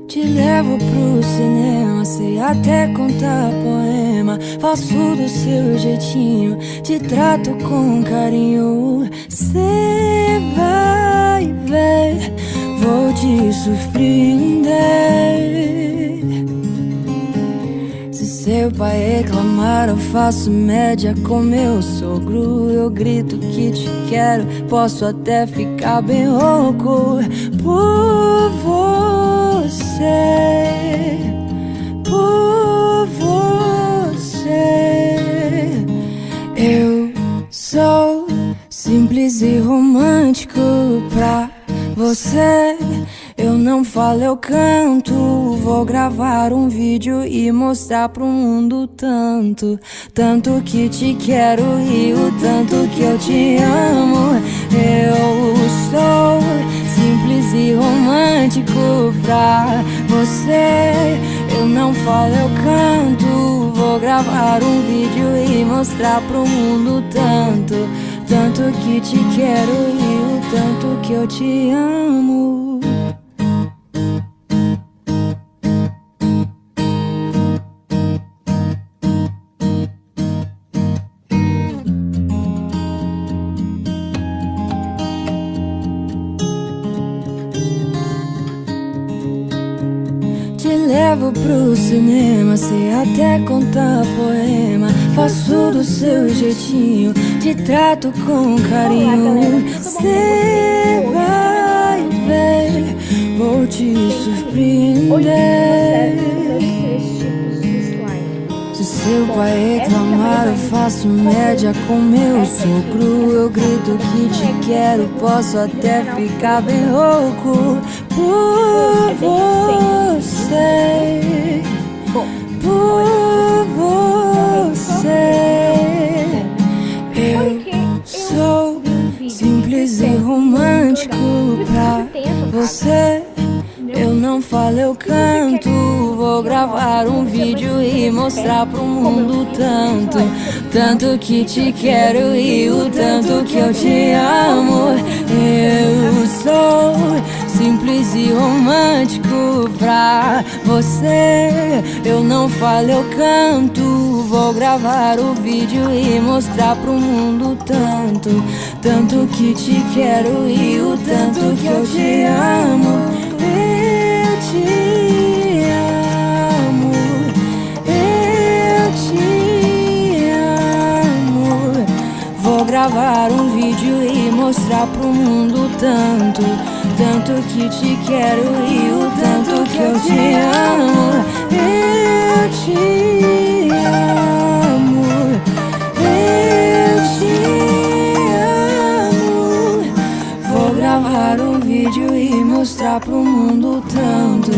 Te levo pro cinema, sei até contar poema. Faço do seu jeitinho, te trato com carinho. Cê vai ver, vou te surpreender. Se seu pai reclamar, eu faço média com meu sogro. Eu grito que te quero, posso até ficar bem rouco por você, por você. Eu sou simples e romântico pra você. Eu não falo, eu canto. Vou gravar um vídeo e mostrar pro mundo tanto, tanto que te quero e o tanto que eu te amo. Eu sou simples e romântico pra você. Eu não falo, eu canto. Vou gravar um vídeo e mostrar pro mundo tanto, tanto que te quero e o tanto que eu te amo. Te levo pro cinema, sei até contar poema. Faço do seu jeitinho, te trato com carinho. Cê vai ver, vou te surpreender. Se seu pai reclamar, eu faço média com meu sogro. Eu grito que te quero, posso até ficar bem rouco por você, por você. Eu sou simples e romântico pra você. Eu não falo, eu canto. Vou gravar um vídeo e mostrar pro mundo tanto, tanto que te quero e o tanto que eu te amo. Eu sou simples e romântico pra você. Eu não falo, eu canto. Vou gravar o vídeo e mostrar pro mundo tanto, tanto que te quero e o tanto que eu te amo. Eu te amo, eu te amo. Vou gravar um vídeo e mostrar pro mundo tanto, tanto que te quero e o tanto que eu te amo. Eu te amo, eu te amo. Vou gravar um vídeo e mostrar pro mundo tanto,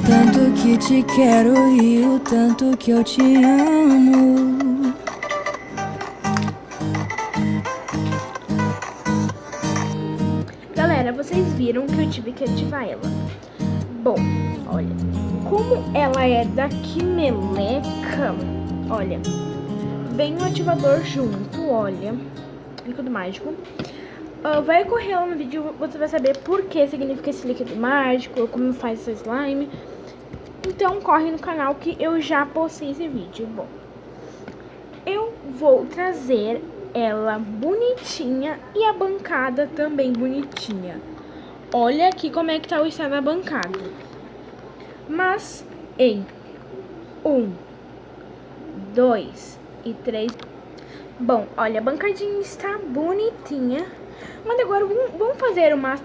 tanto que te quero e o tanto que eu te amo. Galera, vocês viram que eu tive que ativar ela. Bom, olha, como ela é daqui meleca, olha, vem o ativador junto, olha, líquido mágico. Vai correr lá no vídeo, você vai saber por que significa esse líquido mágico, como faz essa slime. Então corre no canal que eu já postei esse vídeo. Bom, eu vou trazer ela bonitinha e a bancada também bonitinha. Olha aqui como é que tá o estado da bancada. Mas em 1, 2 e 3. Bom, olha, a bancadinha está bonitinha. Mas agora vamos fazer uma...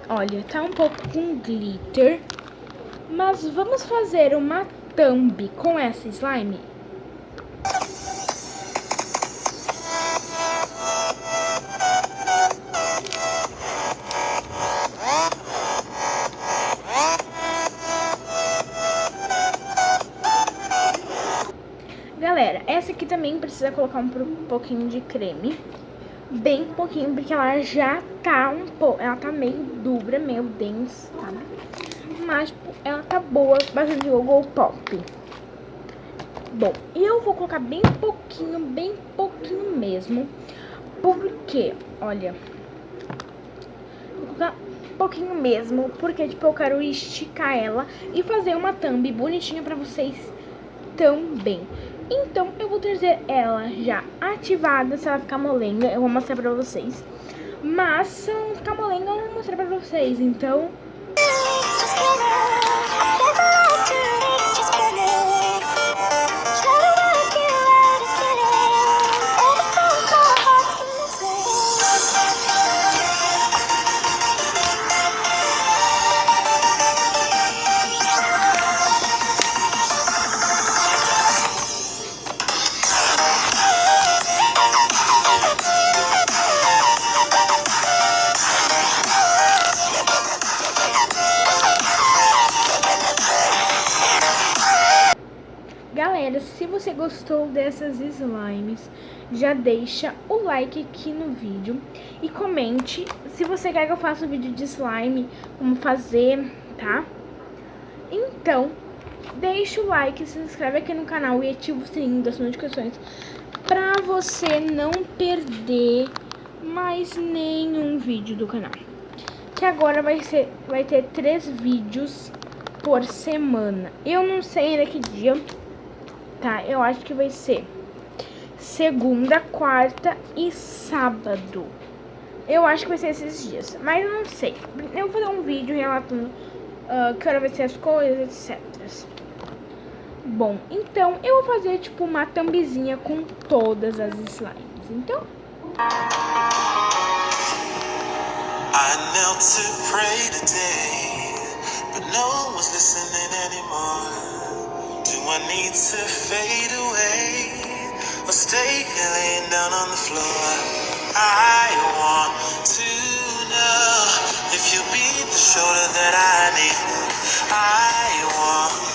Olha, tá um pouco com glitter. Mas vamos fazer uma thumb com essa slime. Galera, essa aqui também precisa colocar um pouquinho de creme. Bem pouquinho, porque ela já tá um pouco... Ela tá meio dura, meio densa, tá? Mas tipo, ela tá boa, bastante Google Pop. Bom, e eu vou colocar bem pouquinho mesmo. Porque, olha, vou pouquinho mesmo, porque tipo eu quero esticar ela e fazer uma thumb bonitinha pra vocês também. Então eu vou trazer ela já ativada. Se ela ficar molenga, eu vou mostrar pra vocês. Mas se ela não ficar molenga, eu não vou mostrar pra vocês. Então galera, se você gostou dessas slimes, já deixa o like aqui no vídeo e comente se você quer que eu faça um vídeo de slime, como fazer, tá? Então, deixa o like, se inscreve aqui no canal e ativa o sininho das notificações pra você não perder mais nenhum vídeo do canal. Que agora vai ter 3 vídeos por semana. Eu não sei ainda que dia, tá? Eu acho que vai ser segunda, quarta e sábado. Eu acho que vai ser esses dias, mas eu não sei. Eu vou fazer um vídeo relatando que hora vai ser as coisas, etc. Bom, então eu vou fazer tipo uma thumbzinha com todas as slimes. Então I knelt to pray today, but no one's listening anymore. Do I need to fade away or stay here laying down on the floor? I want to know if you'll be the shoulder that I need. I want